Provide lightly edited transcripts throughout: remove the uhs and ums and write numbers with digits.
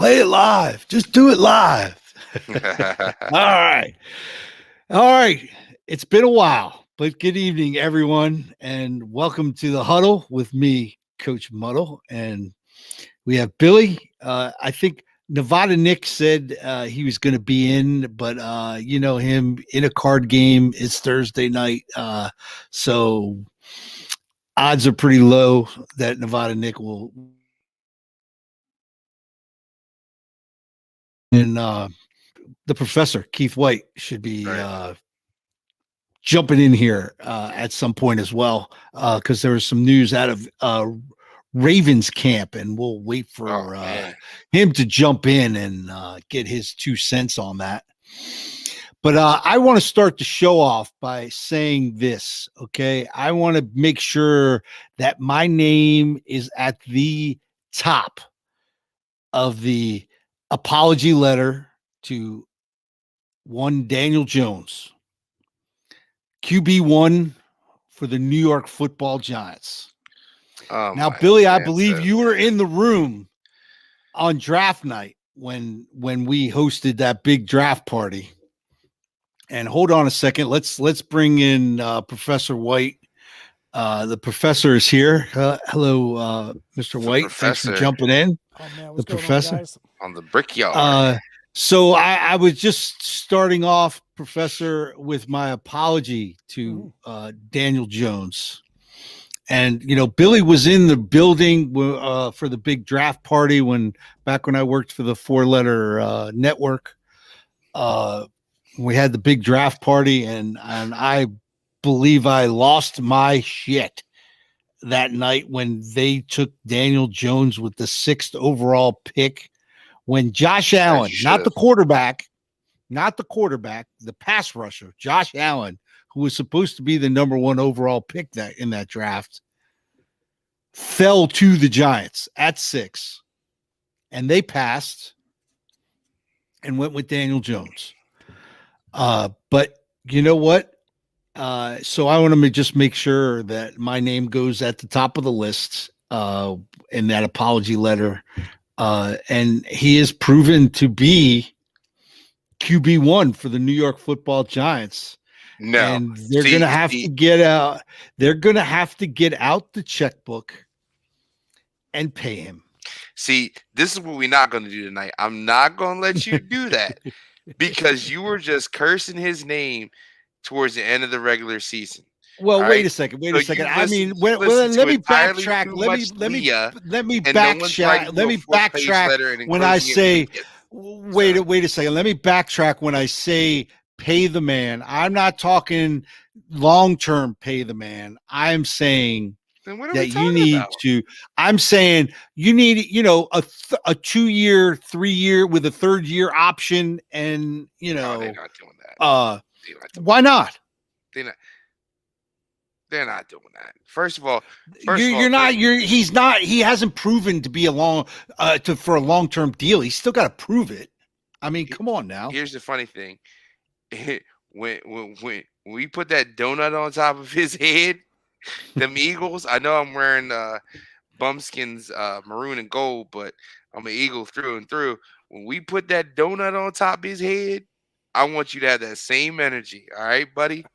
Play it live. Just do it live. All right. All right. It's been a while, but good evening, everyone, and welcome to the Huddle with me, Coach Muddle. And we have Billy. I think Nevada Nick said he was going to be in, but you know him in a card game. It's Thursday night. So odds are pretty low that Nevada Nick will. And the professor, Keith White, should be jumping in here at some point as well, because there was some news out of Ravens camp, and we'll wait for him to jump in and get his 2 cents on that. But I want to start the show off by saying this, okay? I want to make sure that my name is at the top of the apology letter to one Daniel Jones, QB1 for the New York Football Giants. Now, Billy, I believe you were in the room on draft night when we hosted that big draft party. And hold on a second, let's bring in Professor White. The professor is here. Hello, Mr. White. Thanks for jumping in. Oh man, the professor on the brickyard. So I was just starting off, Professor, with my apology to Daniel Jones. And, you know, Billy was in the building for the big draft party back when I worked for the 4-letter network. We had the big draft party, and I believe I lost my shit that night when they took Daniel Jones with the 6th overall pick. When Josh Allen, not the quarterback, the pass rusher, Josh Allen, who was supposed to be the number 1 overall pick in that draft, fell to the Giants at 6, and they passed and went with Daniel Jones. But you know what? So I want to just make sure that my name goes at the top of the list in that apology letter. And he is proven to be QB1 for the New York Football Giants. No, and they're going to have to get out. They're going to have to get out the checkbook and pay him. See, this is what we're not going to do tonight. I'm not going to let you do that because you were just cursing his name towards the end of the regular season. Well, wait a second. I mean, let me backtrack. Let me backtrack when I say, wait a second. Let me backtrack when I say pay the man. I'm not talking long-term pay the man. I'm saying that you need to. I'm saying you need, you know, a 2-year, 3-year with a 3rd-year option, and you know, they're not doing that. Why not? They're not doing that. First of all, he hasn't proven to be for a long-term deal. He's still got to prove it. I mean, come on now. Here's the funny thing. When we put that donut on top of his head, them Eagles, I know I'm wearing Bumskins maroon and gold, but I'm an Eagle through and through. When we put that donut on top of his head, I want you to have that same energy. All right, buddy?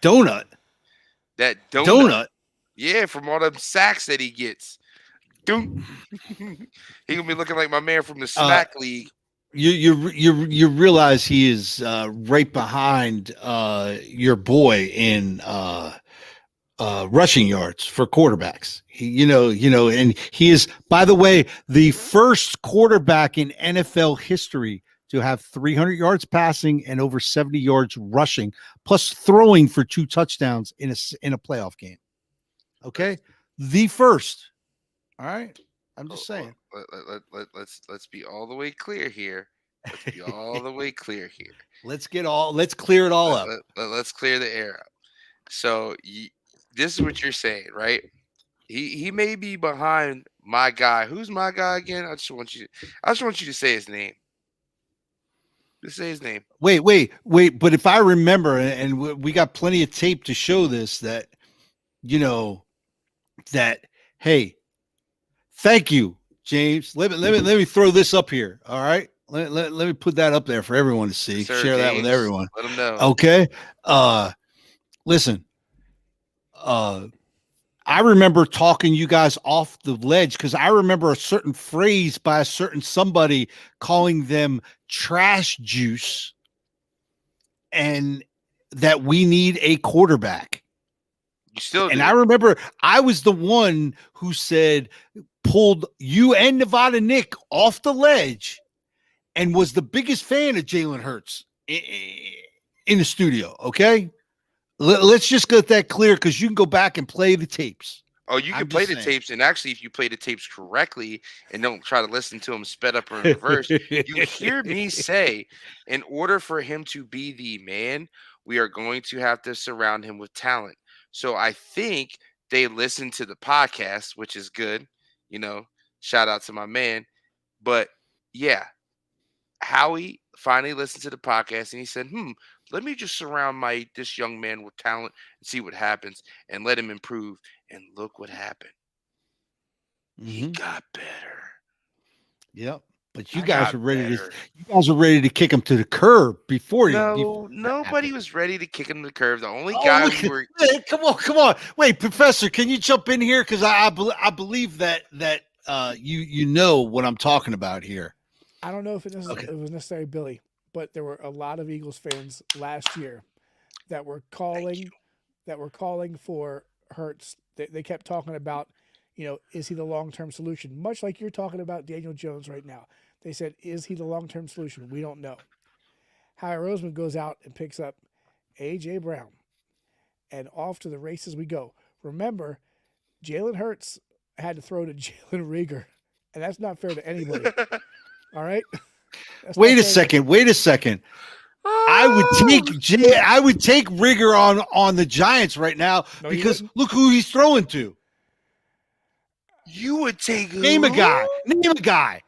Donut? That donut. Yeah, from all them sacks that he gets. Dude. He gonna be looking like my man from the Smack League. You realize he is right behind your boy in rushing yards for quarterbacks. You know, and he is, by the way, the first quarterback in NFL history to have 300 yards passing and over 70 yards rushing, plus throwing for 2 touchdowns in a playoff game. Okay, the first. All right, I'm just saying. Let's be all the way clear here. Let's be all the way clear here. Let's clear it all up. Let's clear the air up. So this is what you're saying, right? He may be behind my guy. Who's my guy again? I just want you to say his name. Just say his name. Wait. But if I remember, and we got plenty of tape to show this, that, you know, that, hey, thank you James, let me throw this up here. All right. Let me put that up there for everyone to Yes, see. sir, Share that with James. everyone. Let them know. Okay. Listen, uh, I remember talking you guys off the ledge because I remember a certain phrase by a certain somebody calling them trash juice and that we need a quarterback. You still And do. I remember I was the one who said, pulled you and Nevada Nick off the ledge and was the biggest fan of Jalen Hurts in the studio. Okay. Let's just get that clear because you can go back and play the tapes. Oh, you can I'm play just the saying. tapes, and actually, if you play the tapes correctly and don't try to listen to them sped up or in reverse, you hear me say, in order for him to be the man, we are going to have to surround him with talent. So I think they listened to the podcast, which is good. You know, shout out to my man. But yeah, Howie finally listened to the podcast and he said, let me just surround this young man with talent and see what happens and let him improve. And look what happened. He Mhm. got better. Yep. But He got better. you guys are ready to kick him to the curb before No, that nobody happened. was ready to kick him to the curb. The only Oh, guy look! we were Come on, come on. Wait, Professor, can you jump in here? Because I believe that you know what I'm talking about here. I don't know if Okay. it was necessarily Billy, but there were a lot of Eagles fans last year that were thank you. calling for Hurts. They kept talking about, is he the long term solution? Much like you're talking about Daniel Jones right now. They said, is he the long term solution? We don't know. Howie Roseman goes out and picks up A.J. Brown, and off to the races we go. Remember, Jalen Hurts had to throw to Jalen Rieger, and that's not fair to anybody. All right? That's not Wait a fair to second. Wait a second. Oh, I would take Rigger on the Giants right now No, you because wouldn't. look who he's throwing to. you would take Name a who? guy. Name a guy.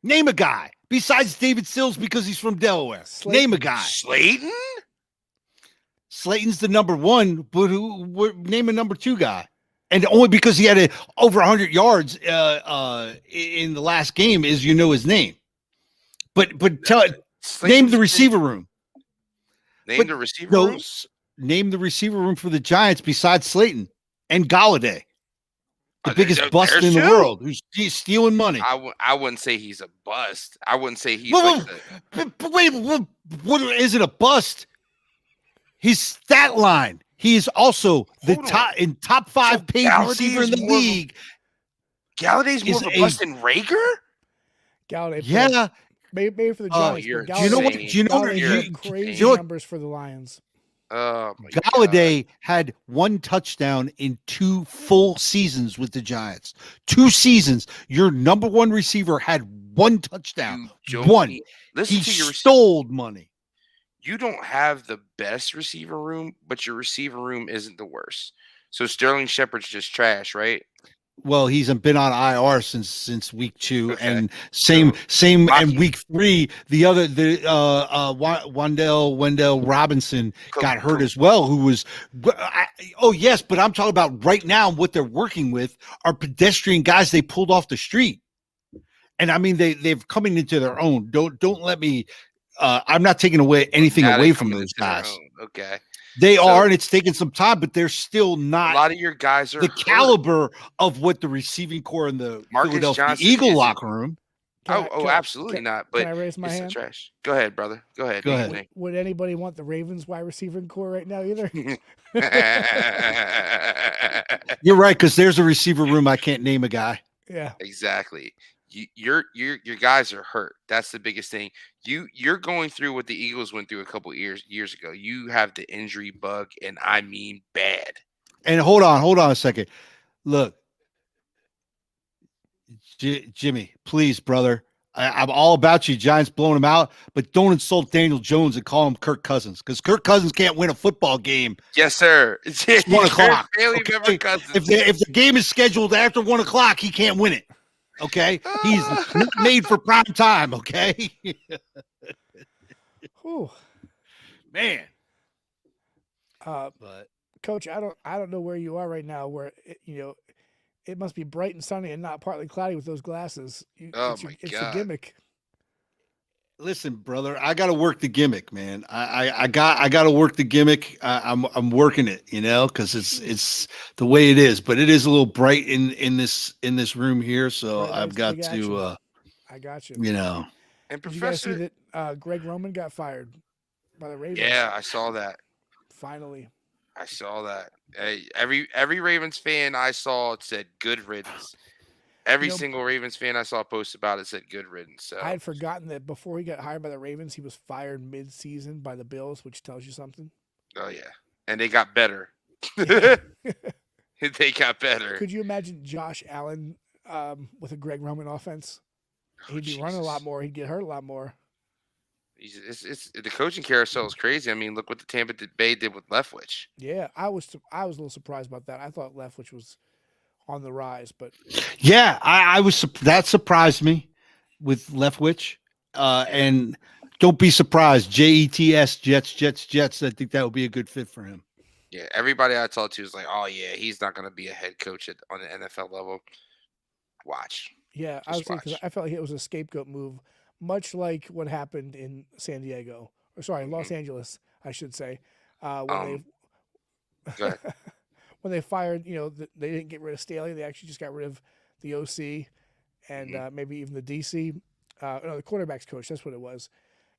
Name a guy besides David Sills because he's from Delaware. Name a Slayton. guy. Slayton? Slayton's the number one, but name a number two guy? And only because he had over 100 yards in the last game is his name. But name the Slayton's been receiver room. named But the receiver no, room? name the receiver room for the Giants besides Slayton and Galladay, the biggest bust There's in the two. world, who's stealing money. I wouldn't say he's a bust. I wouldn't say he's like Wait, wait, what is it a bust? His stat line. He is also the hold on. top five So paid receiver in the league. Galladay's more Is of a a bust than Rager? Galladay played yeah. maybe for the Oh, Giants, you're but Do you know what? Galladay, Do you know? Galladay You, had do crazy you know what? numbers for the Lions. Oh my god. Galladay had one touchdown in 2 full seasons with the Giants. 2 seasons. Your number one receiver had one touchdown. You don't One. need listen He to your stole money. you don't have the best receiver room, but your receiver room isn't the worst. So Sterling Shepard's just trash, right? Well, he's been on IR since week 2, Okay. and So same and Rocky week 3. Wendell Robinson got hurt as well. Who was oh yes, but I'm talking about right now. What they're working with are pedestrian guys they pulled off the street, and I mean they've coming into their own. Don't let me. I'm not taking anything now they're away from coming those into their guys. own. Okay. They So are, and it's taken some time, but they're still a not lot of your guys are the hurt. caliber of what the receiving core in the Marcus Philadelphia Johnson Eagle isn't locker room. absolutely not. Can But I raise my it's the hand? trash. Go ahead, brother. Go ahead. Go Do your ahead. Would anybody want the Ravens wide receiving core right now either? thing. You're right, because there's a receiver room I can't name a guy. Yeah. Exactly. Your guys are hurt. That's the biggest thing. You're going through what the Eagles went through a couple years ago. You have the injury bug, and I mean bad. And hold on a second. Look, Jimmy, please, brother. I'm all about you, Giants blowing them out, but don't insult Daniel Jones and call him Kirk Cousins because Kirk Cousins can't win a football game. Yes, sir. It's 1 o'clock. Family Okay? member Cousins. If the game is scheduled after 1 o'clock, he can't win it. Okay, he's not made for prime time. Okay, Whew. man. But Coach, I don't know where you are right now. Where it must be bright and sunny and not partly cloudy with those glasses. Oh It's my the God. gimmick. Listen, brother, I got to work the gimmick, man. I got to work the gimmick. I'm working it, because it's the way it is. But it is a little bright in this room here, so Bright I've lights, got big action. to, I got you. you know. And Did you guys see Professor, that Greg Roman got fired by the Ravens? yeah, I saw that. Finally. I saw that. Every Ravens fan I saw said good riddance. Every You know, single Ravens fan I saw post about it said good riddance. So I had forgotten that before he got hired by the Ravens, he was fired mid-season by the Bills, which tells you something. oh yeah, and they got better. They got better. Could you imagine Josh Allen with a Greg Roman offense? Oh, He'd be running a lot Jesus. more. He'd get hurt a lot more. It's the coaching carousel is crazy. I mean, look what the Tampa Bay did with Leftwich. Yeah, I was a little surprised about that. I thought Leftwich was on the rise, but Yeah, I was that surprised me with Leftwich. And don't be surprised, Jets, Jets. I think that would be a good fit for him. Yeah, everybody I talked to was like, "Oh yeah, he's not going to be a head coach on the NFL level." Watch. yeah, I was Just saying because watch. I felt like it was a scapegoat move, much like what happened in San Diego, or sorry, Los Angeles, I should say, when Go ahead. they when they fired, they didn't get rid of Staley. They actually just got rid of the OC and maybe even the DC, no, the quarterback's coach. That's what it was,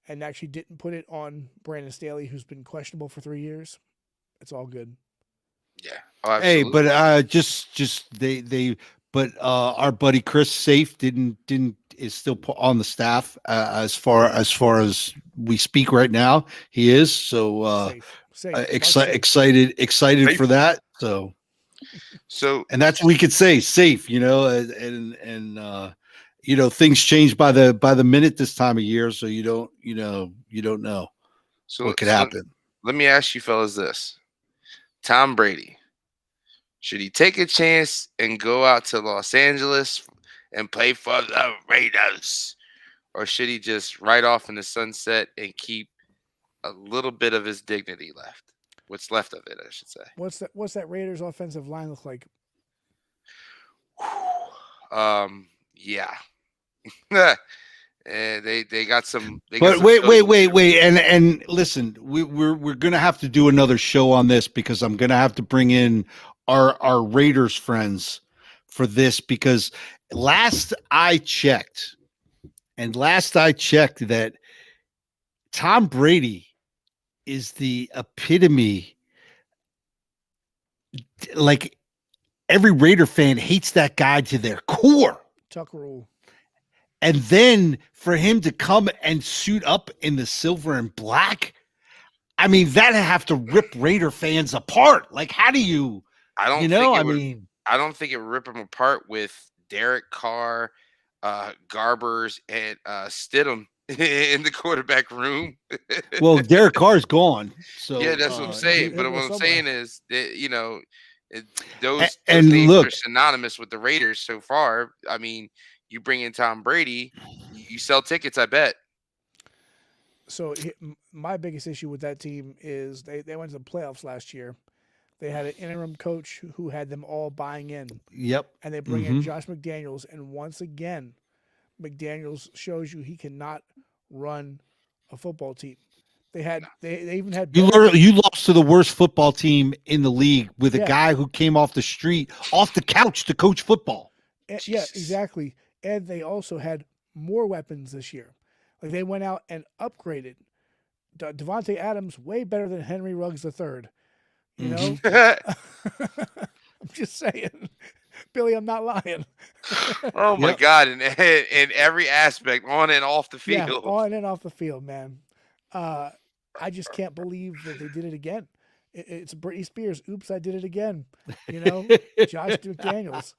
and actually didn't put it on Brandon Staley, who's been questionable for 3 years. It's all good. Yeah. Oh, Hey, absolutely. but but our buddy Chris Safe is still on the staff as far as we speak right now. He is so Safe. Mark Safe. excited Safe. for that. So and that's what we could say, safe, and things change by the minute this time of year, so you don't know what could happen. Let me ask you fellas this. Tom Brady, should he take a chance and go out to Los Angeles and play for the Raiders? Or should he just ride off in the sunset and keep a little bit of his dignity left? What's left of it, I should say. What's that Raiders offensive line look like? Yeah. They got some. But wait, and listen, we're gonna have to do another show on this because I'm gonna have to bring in our Raiders friends for this because last I checked, that Tom Brady is the epitome. Like every Raider fan hates that guy to their core. Tuck rule. And then for him to come and suit up in the silver and black, I mean, that'd have to rip Raider fans apart. Like, how do you? I don't think it would rip them apart with Derek Carr, Garbers, and Stidham in the quarterback room. Well, Derek Carr's gone. So yeah, that's what I'm saying. But what I'm saying is that those and names look, are synonymous with the Raiders so far. I mean, you bring in Tom Brady, you sell tickets, I bet. So my biggest issue with that team is they went to the playoffs last year. They had an interim coach who had them all buying in. Yep. And they bring in Josh McDaniels, and once again, McDaniels shows you he cannot run a football team. They even had you lost to the worst football team in the league with a guy who came off the street, off the couch to coach football. Yeah, exactly. And they also had more weapons this year. Like they went out and upgraded Devontae Adams way better than Henry Ruggs III. You know? I'm just saying. Billy, I'm not lying. Oh my God. In every aspect, on and off the field. Yeah, on and off the field, man. I just can't believe that they did it again. It's Britney Spears. Oops, I did it again. Josh McDaniels.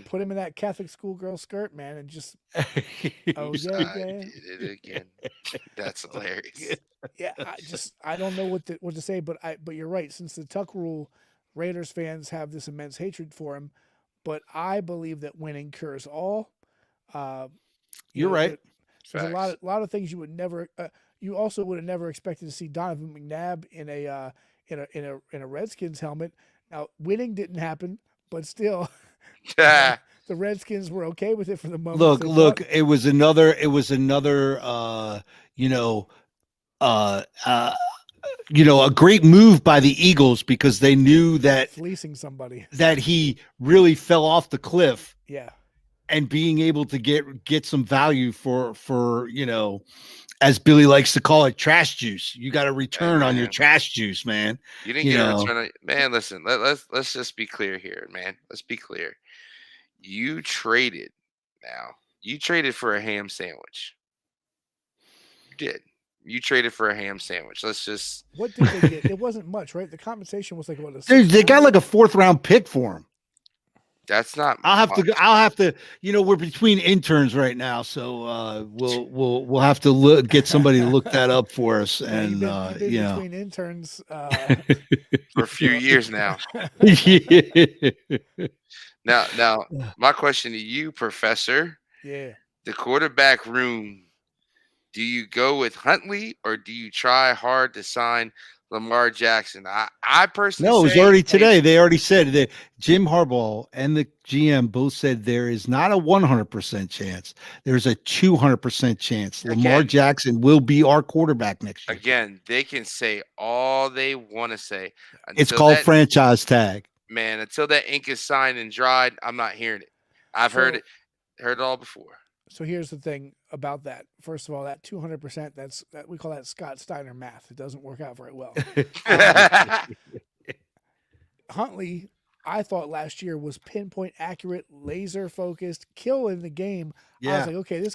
Put him in that Catholic schoolgirl skirt, man, and just I did it again. That's hilarious. Yeah, I don't know what to say, but you're right. Since the Tuck rule, Raiders fans have this immense hatred for him, but I believe that winning cures all. You're right. There's a lot of things you would never. You also would have never expected to see Donovan McNabb in a Redskins helmet. Now, winning didn't happen, but still, The Redskins were okay with it for the moment. Look, it was another you know, uh, uh, a great move by the Eagles because they knew that fleecing somebody. He really fell off the cliff. Yeah. And being able to get some value for as Billy likes to call it, trash juice. You got to return on your trash juice, man. You didn't get a return on, man. Listen, let's just be clear here, man. Let's be clear. You traded for a ham sandwich. You did. You traded for a ham sandwich. Let's just. What did they get? It wasn't much, right? The compensation was like what? They got like a 4th round pick for him. That's not. I'll have to. We're between interns right now, so we'll have to get somebody to look that up for us. And you've been between interns for a few years now. Now, my question to you, Professor. Yeah. The quarterback room. Do you go with Huntley or do you try hard to sign Lamar Jackson? I personally no, it was already today. They already said that Jim Harbaugh and the GM both said there is not a 100% chance. There's a 200% chance Lamar Jackson will be our quarterback next year. Again, they can say all they want to say. It's called franchise tag. Man, until that ink is signed and dried, I'm not hearing it. I've heard it all before. So here's the thing about that. First of all, that 200%, that we call that Scott Steiner math. It doesn't work out very well. Huntley, I thought last year was pinpoint accurate, laser focused, kill in the game. Yeah, I was like, okay, this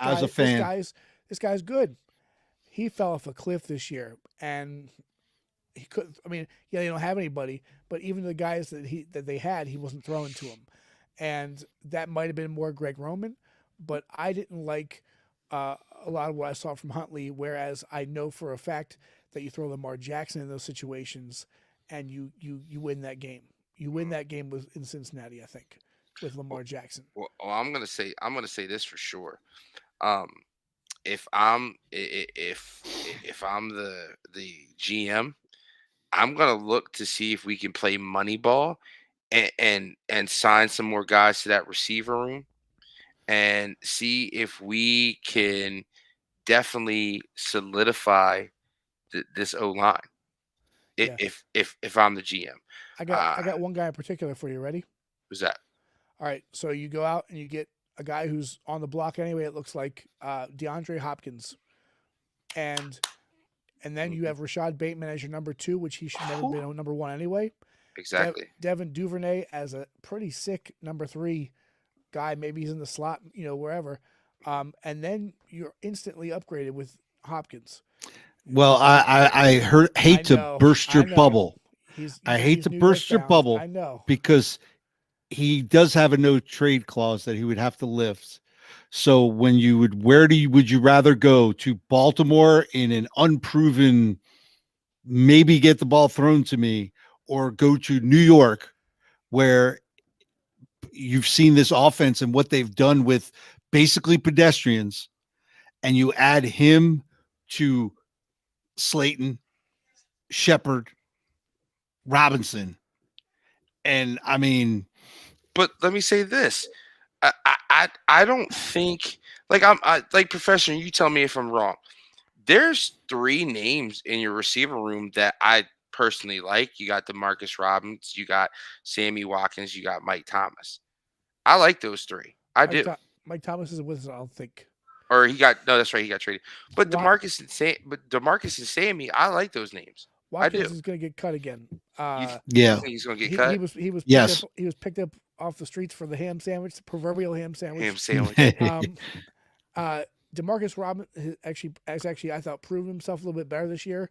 guy's good. He fell off a cliff this year, and he couldn't. I mean, yeah, they don't have anybody, but even the guys that they had, he wasn't throwing to them, and that might have been more Greg Roman. But I didn't like a lot of what I saw from Huntley, whereas I know for a fact that you throw Lamar Jackson in those situations and you win that game. You win that game in Cincinnati, I think, with Lamar Jackson. Well, I'm gonna say this for sure. If I'm the GM, I'm gonna look to see if we can play Moneyball and sign some more guys to that receiver room. And see if we can definitely solidify this O-line. If I'm the GM, I got one guy in particular for you. Ready? Who's that? All right. So you go out and you get a guy who's on the block anyway. It looks like DeAndre Hopkins, and then you have Rashad Bateman as your number 2, which he should never have been number 1 anyway. Exactly. Devin Duvernay as a pretty sick number 3. Guy, maybe he's in the slot, wherever, and then you're instantly upgraded with Hopkins. Well, I hate to burst your bubble. I hate to burst your bubble. I know, because he does have a no trade clause that he would have to lift. So when would you rather go to Baltimore in an unproven, maybe get the ball thrown to me, or go to New York, where you've seen this offense and what they've done with basically pedestrians, and you add him to Slayton, Shepard, Robinson. And I mean, but let me say this. I don't think like Professor, you tell me if I'm wrong. There's 3 names in your receiver room that I personally like. You got DeMarcus Robbins, you got Sammy Watkins, you got Mike Thomas. I like those 3. I do. Mike Thomas is with us, I don't think. Or that's right. He got traded. But DeMarcus and Sammy, I like those names. Watkins I do. Is going to get cut again. Yeah, he's going to get cut. He was picked up off the streets for the ham sandwich, the proverbial ham sandwich. DeMarcus Robinson actually I thought proved himself a little bit better this year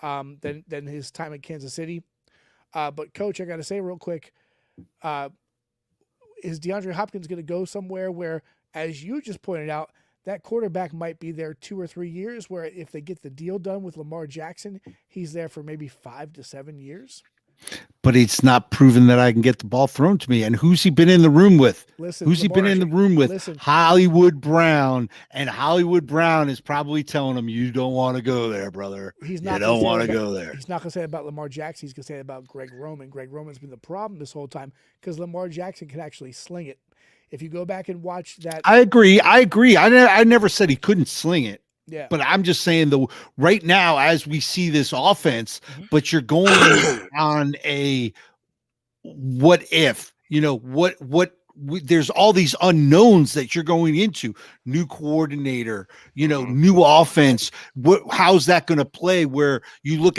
than his time at Kansas City. But Coach, I got to say real quick. Is DeAndre Hopkins going to go somewhere where, as you just pointed out, that quarterback might be there 2 or 3 years, where if they get the deal done with Lamar Jackson, he's there for maybe 5 to 7 years? but it's not proven that I can get the ball thrown to me. And who's he been in the room with? Listen, Who's he been in the room with? Listen, Hollywood Brown. And Hollywood Brown is probably telling him, you don't want to go there, brother. he's You not don't want to about, go there. He's not going to say it about Lamar Jackson. He's going to say it about Greg Roman. Greg Roman's been the problem this whole time because Lamar Jackson can actually sling it. If you go back and watch that, I agree. I never said he couldn't sling it. yeah. But I'm just saying, though, right now, as we see this offense, but you're going on a what if, there's all these unknowns that you're going into. New coordinator, new offense. How's that going to play? Where you look,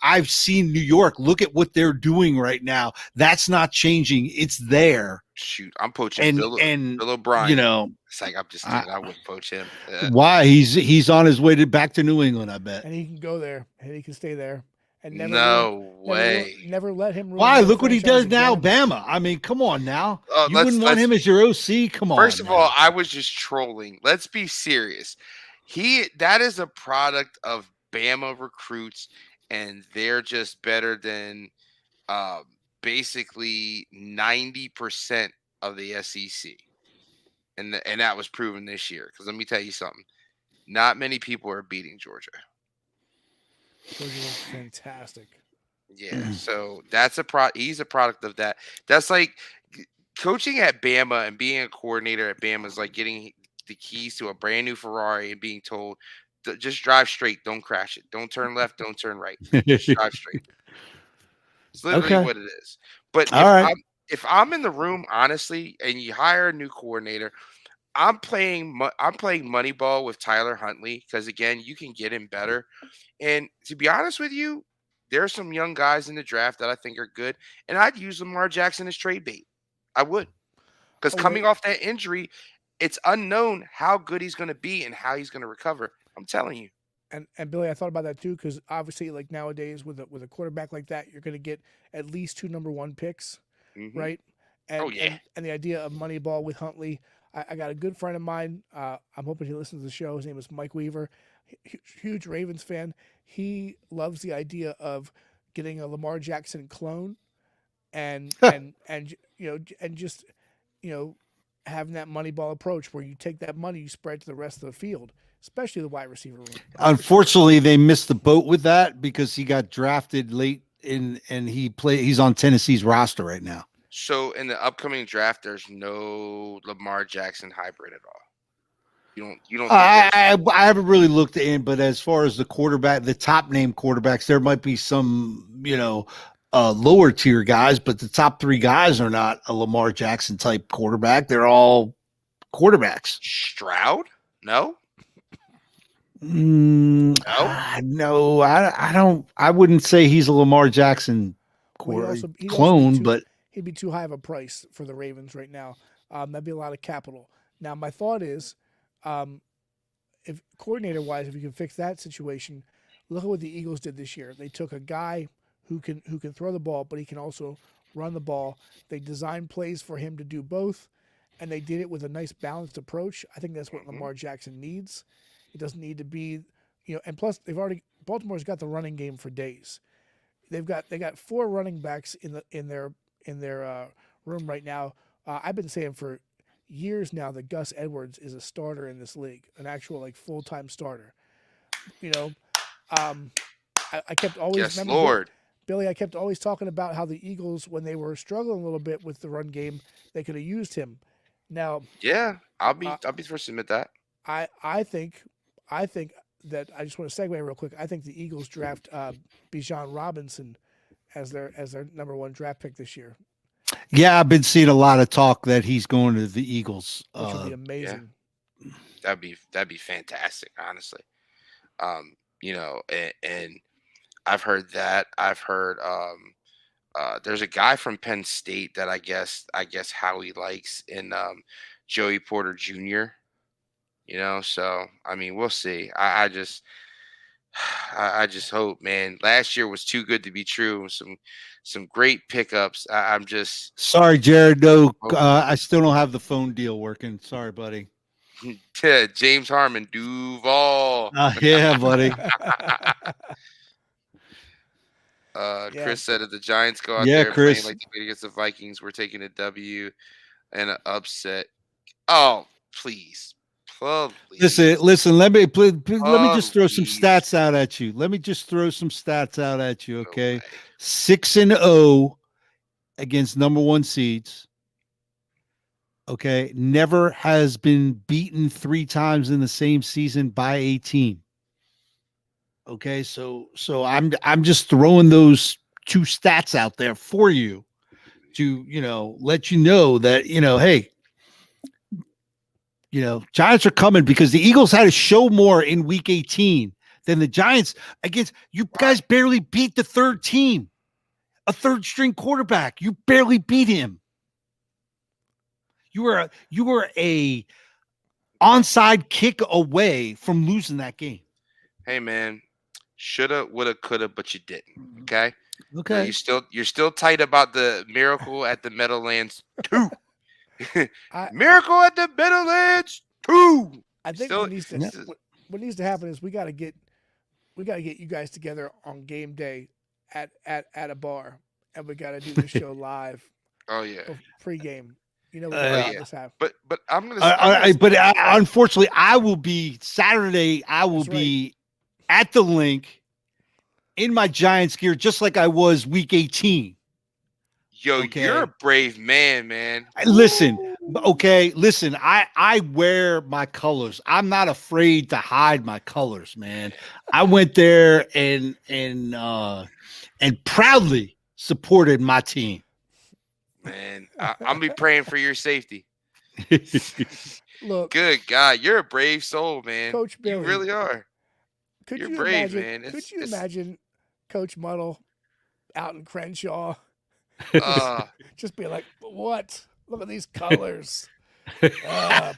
I've seen New York. Look at what they're doing right now. That's not changing. It's there. Shoot, I'm poaching Bill O'Brien. It's like I'm just kidding. I wouldn't poach him. Why? He's on his way back to New England, I bet. And he can go there and he can stay there. And never let him. Why? Look what he does now, Bama. I mean, come on now. You wouldn't want him as your OC? Come on. First of all, I was just trolling. Let's be serious. That is a product of Bama recruits, and they're just better than basically 90% of the SEC. And that was proven this year. Because let me tell you something. Not many people are beating Georgia. Georgia was fantastic. Yeah, so that's he's a product of that. That's like coaching at Bama and being a coordinator at Bama is like getting the keys to a brand new Ferrari and being told, just drive straight, don't crash it. Don't turn left, don't turn right. Just drive straight. It's literally what it is. But if I'm in the room, honestly, and you hire a new coordinator, I'm playing Moneyball with Tyler Huntley because, again, you can get him better. And to be honest with you, there are some young guys in the draft that I think are good, and I'd use Lamar Jackson as trade bait. I would, because coming off that injury, it's unknown how good he's going to be and how he's going to recover. I'm telling you. And Billy, I thought about that too, because obviously, like nowadays, with a quarterback like that, you're going to get at least 2 number 1 picks, right? And, and the idea of Moneyball with Huntley. I got a good friend of mine. I'm hoping he listens to the show. His name is Mike Weaver. Huge Ravens fan. He loves the idea of getting a Lamar Jackson clone, and just having that Moneyball approach where you take that money, you spread to the rest of the field, especially the wide receiver room. Unfortunately, they missed the boat with that because he got drafted late and he's on Tennessee's roster right now. So in the upcoming draft, there's no Lamar Jackson hybrid at all. You don't. I haven't really looked in, but as far as the top name quarterbacks, there might be some lower tier guys, but the top 3 guys are not a Lamar Jackson type quarterback. They're all quarterbacks. Stroud? No. No, I don't. I wouldn't say he's a Lamar Jackson clone, but he'd be too high of a price for the Ravens right now. That'd be a lot of capital. Now, my thought is, if coordinator-wise, if you can fix that situation, look at what the Eagles did this year. They took a guy who can throw the ball, but he can also run the ball. They designed plays for him to do both, and they did it with a nice balanced approach. I think that's what Lamar Jackson needs. It doesn't need to be, and plus Baltimore's got the running game for days. They got 4 running backs in their room right now. I've been saying for years now that Gus Edwards is a starter in this league, an actual full-time starter. I kept always Billy. I kept always talking about how the Eagles, when they were struggling a little bit with the run game, they could have used him. Now, yeah, I'll be the first to admit that. I think that I just want to segue real quick. I think the Eagles draft Bijan Robinson as their number 1 draft pick this year. Yeah, I've been seeing a lot of talk that he's going to the Eagles. Which would be amazing. Yeah. That'd be fantastic, honestly. And I've heard that. I've heard there's a guy from Penn State that I guess Howie likes in Joey Porter Jr. So I mean, we'll see. I just hope, man. Last year was too good to be true. Some great pickups. I'm just sorry, Jared. No, I still don't have the phone deal working. Sorry, buddy. James Harmon, Duval. Yeah, buddy. Yeah. Chris said if the Giants go out Yeah, there playing Chris. like they did against the Vikings, we're taking a W and an upset. Oh, please. Please. Listen. Let me just throw some Please. stats out at you. Let me just throw some stats out at you. No Okay, way. 6-0 against number one seeds. Okay, never has been beaten 3 times in the same season by a team. Okay, so I'm just throwing those 2 stats out there for you to let you know that hey, Giants are coming because the Eagles had to show more in week 18 than the Giants against you guys barely beat the third team, a third string quarterback. You barely beat him. You were a onside kick away from losing that game. Hey man, shoulda, woulda, coulda, but you didn't. Okay. Okay. You're still tight about the miracle at the Meadowlands 2. I Miracle at the Meadowlands 2. I think Still, what needs to happen is we got to get you guys together on game day at a bar, and we got to do the show live oh yeah. pregame. You know, we Oh, got yeah. this happen. But I'm gonna. Unfortunately, I will be Saturday. I will That's right. be at the link in my Giants gear, just like I was week 18. Yo, Okay. you're a brave man. Listen, I wear my colors. I'm not afraid to hide my colors, man. I went there and proudly supported my team. Man, I'm be praying for your safety. Look, Good God, you're a brave soul, man. Coach Billy, you really are. Could You're you brave, imagine? man. Could you imagine Coach Muddle out in Crenshaw just be like, "What? Look at these colors.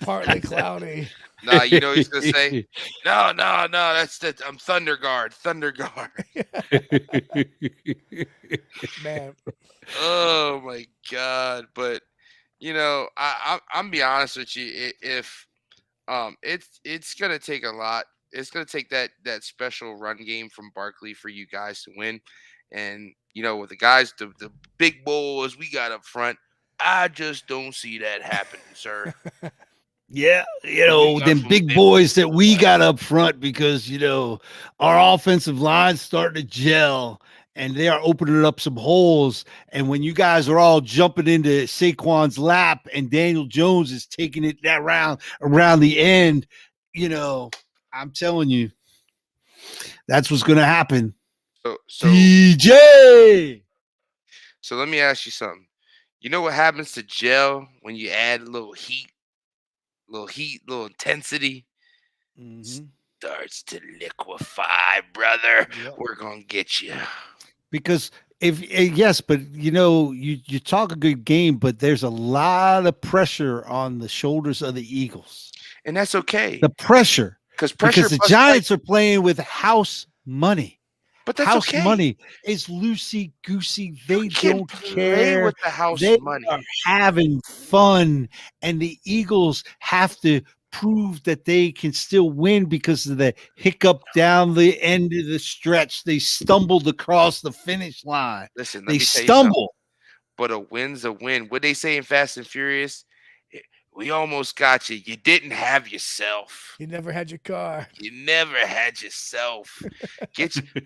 Partly cloudy." Nah, you know what he's gonna say? No, I'm Thunder Guard. Man, Oh my God. But I'm be honest with you. If it's gonna take a lot. It's gonna take that special run game from Barkley for you guys to win. And with the guys, the big boys we got up front, I just don't see that happening, sir. Yeah, We got them some big boys that we got up front because our offensive line's starting to gel and they are opening up some holes. And when you guys are all jumping into Saquon's lap and Daniel Jones is taking it that round around the end, I'm telling you, that's what's going to happen. So DJ. So let me ask you something. You know what happens to gel when you add a little heat, little intensity? Mm-hmm. Starts to liquefy, brother. Yep. We're gonna get you. Because yes, but you talk a good game, but there's a lot of pressure on the shoulders of the Eagles. And that's okay. The pressure. Because the Giants are playing with house money. But that's house okay. money is loosey goosey. They don't care with the house they money. Are having fun, and the Eagles have to prove that they can still win because of the hiccup down the end of the stretch. They stumbled across the finish line. Listen, they stumble. But a win's a win. What they say in Fast and Furious? We almost got you. You didn't have yourself. You never had your car. You never had yourself.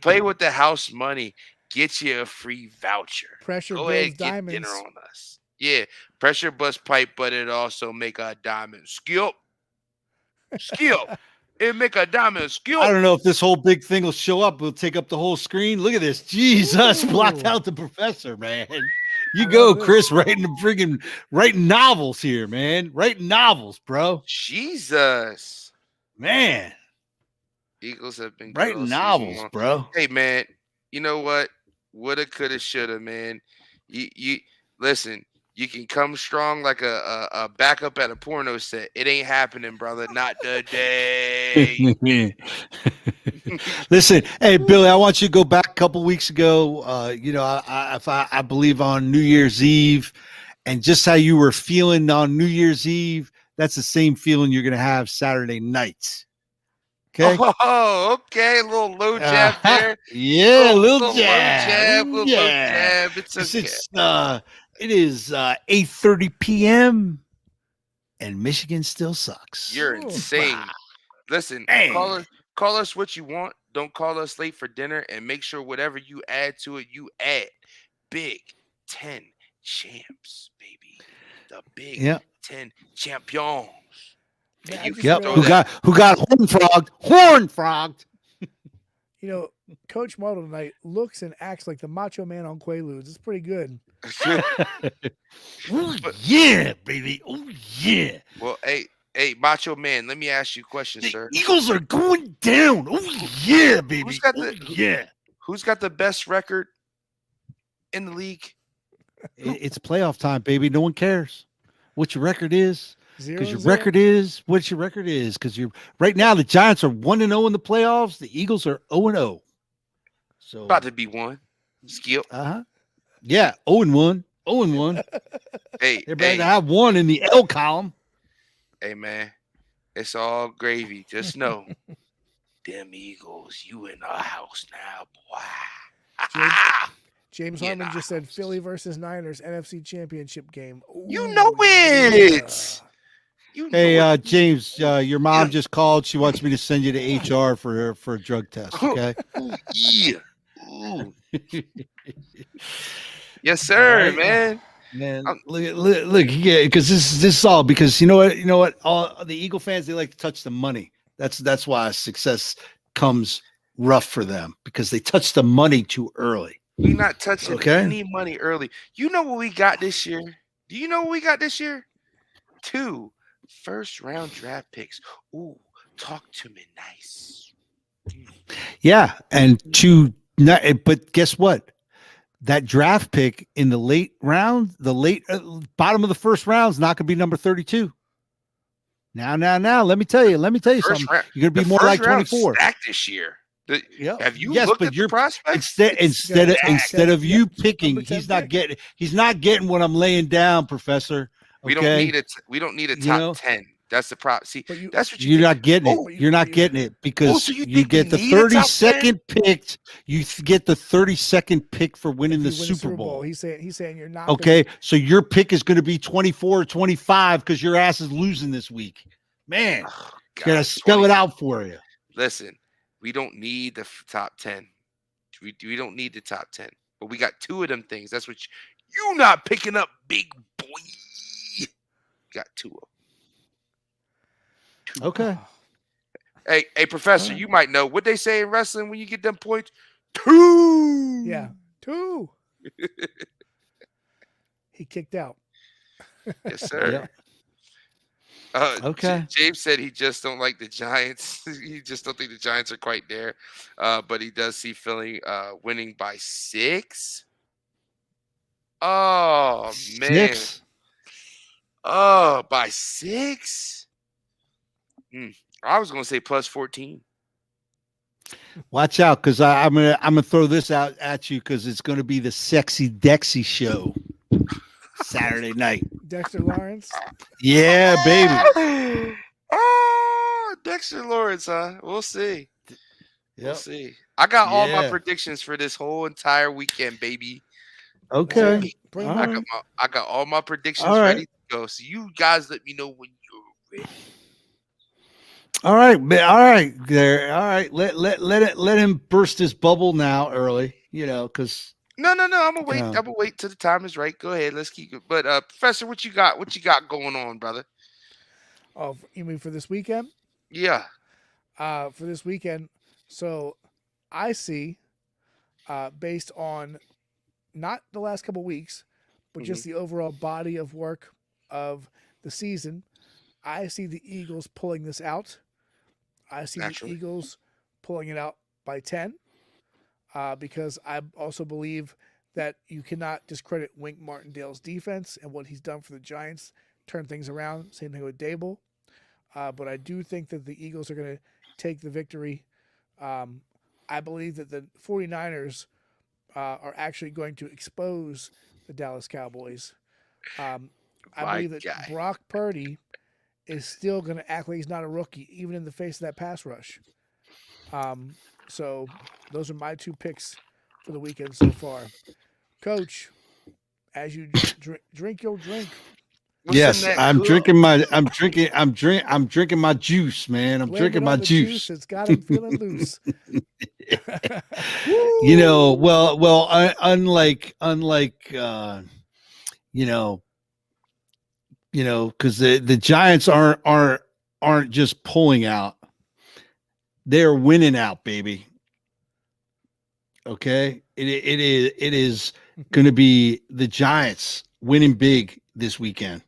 Play with the house money. Get you a free voucher. Pressure Go builds ahead, diamonds. Get dinner on us. Yeah, pressure bust pipe, but it also make a diamond skip. It make a diamond skip. I don't know if this whole big thing will show up. We'll take up the whole screen. Look at this. Jesus, blocked out the professor, man. You go, Chris, writing novels here, man. Writing novels, bro. Jesus. Man. Eagles have been writing novels, bro. Hey, man, you know what? Woulda, coulda, shoulda, man. You listen, you can come strong like a backup at a porno set. It ain't happening, brother. Not today. Listen, hey Billy, I want you to go back a couple weeks ago. I believe on New Year's Eve, and just how you were feeling on New Year's Eve, that's the same feeling you're gonna have Saturday night. Okay. Oh, okay. A little low jab Uh-huh. there. Yeah, Little low jab. jab, Ooh, little low yeah. jab. It's 'Cause okay. it is 8:30 p.m. and Michigan still sucks. You're Ooh. insane. Listen, Man. call us what you want. Don't call us late for dinner, and make sure whatever you add to it, you add Big 10 champs, baby. The Big Yep. 10 champions. Man, And I you just can Yep. throw realized, that. Who got horn frogged? Horn frogged. you know, Coach Muddle tonight looks and acts like the Macho Man on Quaaludes. It's pretty good. Oh But- yeah, baby. Oh yeah. Well, hey, Macho Man, let me ask you a question, The sir. Eagles are going down. Oh yeah, baby. Who's got Oh the yeah. Who's got the best record in the league? It's playoff time, baby. No one cares what your record is. 0 Because your 0. record is what your record is. Because you're right now, the Giants are 1-0 in the playoffs. The Eagles are 0-0. So About to be one. Skip. yeah, 0-1. 0-1. Hey, They're about hey, to have one in the L column. hey, man. It's all gravy. Just know, them Eagles, you in our house now, boy. James Yeah. Harmon just said Philly versus Niners NFC Championship game. You Ooh, know it. yeah. You Hey, know it. James, your mom Yeah. just called. She wants me to send you to HR for a drug test. Okay. Ooh, yeah. Ooh. Yes, All sir, right. man. Man, I'm- look, yeah, because this is all because you know what, all the Eagle fans, they like to touch the money. That's why success comes rough for them because they touch the money too early. We not touching Okay. any money early. You know what we got this year? Do you know what we got this year? 2 first-round draft picks. Ooh, talk to me nice. Yeah, and but guess what? That draft pick in the late round, the late bottom of the first round is not going to be number 32. Now, let me tell you First something. round. You're going to The be more first like round 24. stacked this year. Yeah. Have you Yes, looked but at the you're prospects? instead of top instead 10, of you yep, picking, number 10 he's not pick. getting what I'm laying down, Professor. We Okay, don't need a You top know? 10. That's the prop. See, But you, that's what you You're think. not getting it. Oh, but You're not you- getting it because so you you think we get the need a top 32nd pick. You get the 32nd pick for winning if the you win Super Bowl. He's saying you're not. Okay, so your pick is going to be 24 or 25 because your ass is losing this week. Man, oh, gotta God, spell 20. it out for you. Listen, we don't need the top 10. We don't need the top 10. But we got 2 of them things. That's what you not picking up, big boy. Got 2 of them. Okay. Hey, Professor, Alright. you might know what they say in wrestling when you get them points. 2. Yeah, 2. He kicked out. Yes, sir. Yep. Okay. James said he just don't like the Giants. He just don't think the Giants are quite there. But he does see Philly winning by 6. Oh man. 6. Oh, by 6. I was gonna say plus 14. Watch out, because I'm gonna throw this out at you because it's gonna be the Sexy Dexy show Saturday night. Dexter Lawrence. Yeah, baby. Oh, Dexter Lawrence, huh? We'll see. We'll Yep. see. I got all my Yeah. predictions for this whole entire weekend, baby. Okay. Bring All back right. I got all my predictions All right. ready to go. So you guys let me know when you're ready. All right, all right, there. All right, let him burst his bubble now early. You know, because No. I'm gonna wait. Yeah. I'm gonna wait till the time is right. Go ahead. Let's keep it. But Professor, what you got? What you got going on, brother? Oh, you mean for this weekend? Yeah. For this weekend, so I see, based on not the last couple weeks, but just the overall body of work of the season, I see the Eagles pulling this out. I see Naturally. the Eagles pulling it out by 10, because I also believe that you cannot discredit Wink Martindale's defense and what he's done for the Giants, turn things around. Same thing with Dable. But I do think that the Eagles are going to take the victory. I believe that the 49ers are actually going to expose the Dallas Cowboys. I My believe that guy. Brock Purdy is still going to act like he's not a rookie, even in the face of that pass rush. So those are my 2 picks for the weekend so far. Coach, as you drink your drink, What's in Yes, that cup? I'm drinking my juice, man. I'm blame it drinking my on the juice. juice. It's got him feeling loose. Woo! Unlike you know, because the Giants aren't just pulling out; they're winning out, baby. Okay, it is going to be the Giants winning big this weekend.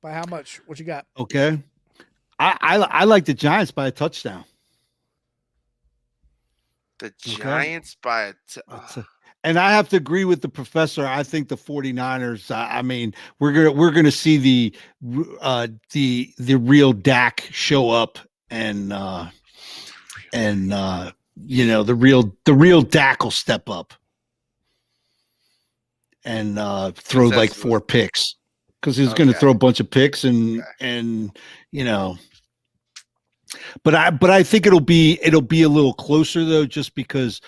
By how much? What you got? Okay, I like the Giants by a touchdown. The Okay. Giants by That's a, and I have to agree with the professor. I think the 49ers, I mean, we're gonna see the real Dak show up and the real Dak will step up and throw like Says 4 picks because he's going to okay. throw a bunch of picks Okay. and but I think it'll be a little closer though, just because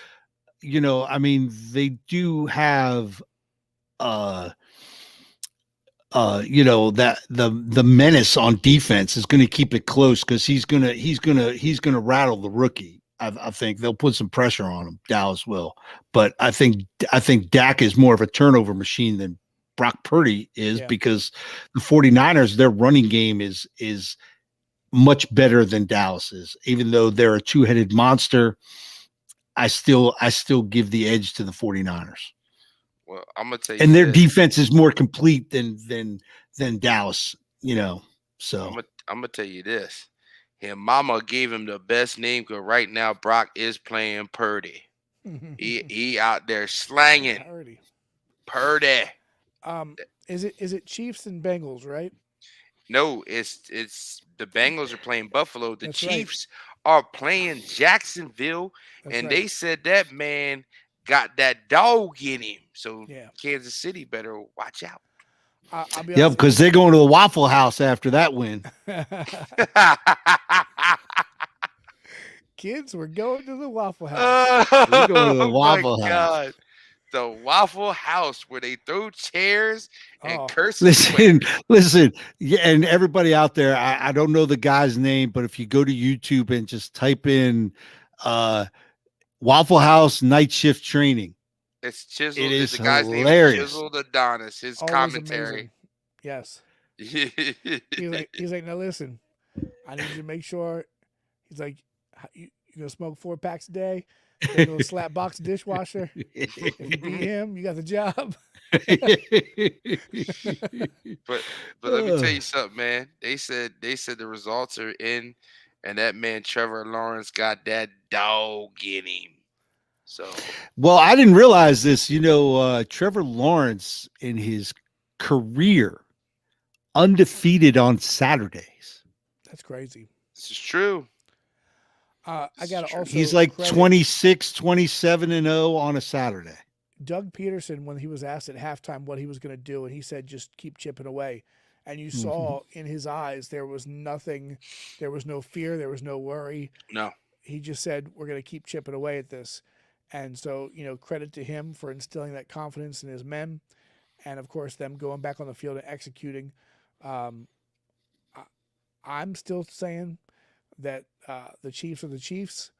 I mean they do have uh that the menace on defense is going to keep it close because he's gonna rattle the rookie. I think they'll put some pressure on him. Dallas will, but I think Dak is more of a turnover machine than Brock Purdy is, Yeah. because the 49ers, their running game is much better than Dallas is. Even though they're a two-headed monster, I still give the edge to the 49ers. Well, I'm gonna tell you And their this. defense is more complete than Dallas, So I'm gonna tell you this. His mama gave him the best name because right now Brock is playing Purdy. He out there slanging Already. Purdy. Is it Chiefs and Bengals, right? No, it's the Bengals are playing Buffalo. The That's right. Chiefs are playing Jacksonville, That's and right. they said that man got that dog in him. So Yeah. Kansas City better watch out. I'll be yeah, honest. because they're going to the Waffle House after that win. Kids, we're going to the Waffle House. We're going to the Oh my Waffle House. God. The Waffle House where they throw chairs and Oh. curse and swear. Listen, yeah, and everybody out there, I don't know the guy's name, but if you go to YouTube and just type in Waffle House night shift training, It's Chisel. it is The guy's name is hilarious. Chisel Adonis. His Always commentary. amazing. Yes. He's like, now listen, I need you to make sure. He's like, you gonna smoke 4 packs a day? You're gonna slap box dishwasher. If you beat him, you got the job. But let me tell you something, man. They said the results are in, and that man Trevor Lawrence got that dog in him. So Well, I didn't realize this. Trevor Lawrence in his career undefeated on Saturdays. That's crazy. this is true. I got to also. He's like credit 26, 27-0 on a Saturday. Doug Peterson when he was asked at halftime what he was going to do, and he said, "Just keep chipping away." And you saw in his eyes there was nothing, there was no fear, there was no worry. No. He just said, "We're going to keep chipping away at this." And so, credit to him for instilling that confidence in his men, and of course them going back on the field and executing. I'm still saying that the Chiefs are the Chiefs,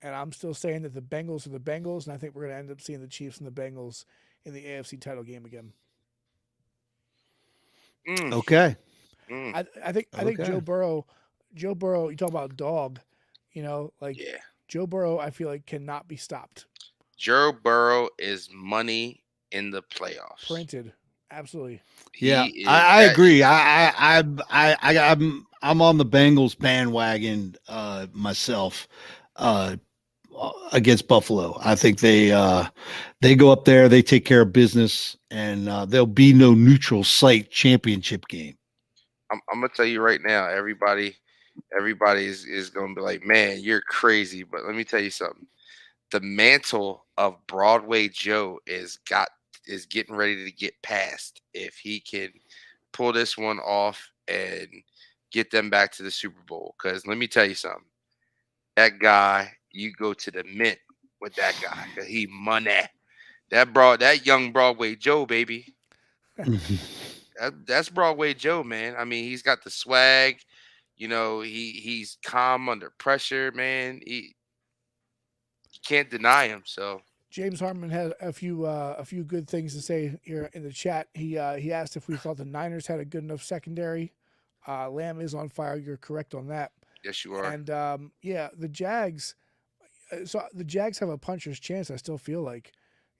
and I'm still saying that the Bengals are the Bengals, and I think we're going to end up seeing the Chiefs and the Bengals in the AFC title game again. Okay. I think Joe Burrow. You talk about dog, Joe Burrow. I feel like cannot be stopped. Joe Burrow is money in the playoffs. Printed, absolutely. I agree. I'm on the Bengals bandwagon myself against Buffalo. I think they go up there, they take care of business, and there'll be no neutral site championship game. I'm gonna tell you right now, everybody is gonna be like, man, you're crazy. But let me tell you something. The mantle of Broadway Joe is getting ready to get passed if he can pull this one off and get them back to the Super Bowl. Because let me tell you something. That guy you go to the mint with that guy. 'Cause he money. That young Broadway Joe, baby. That's Broadway Joe, man. I mean, he's got the swag. He's calm under pressure, man. You can't deny him. So James Hartman had a few good things to say here in the chat. He asked if we thought the Niners had a good enough secondary. Lamb is on fire. You're correct on that. yes, you are. And the Jags. So the Jags have a puncher's chance. I still feel like,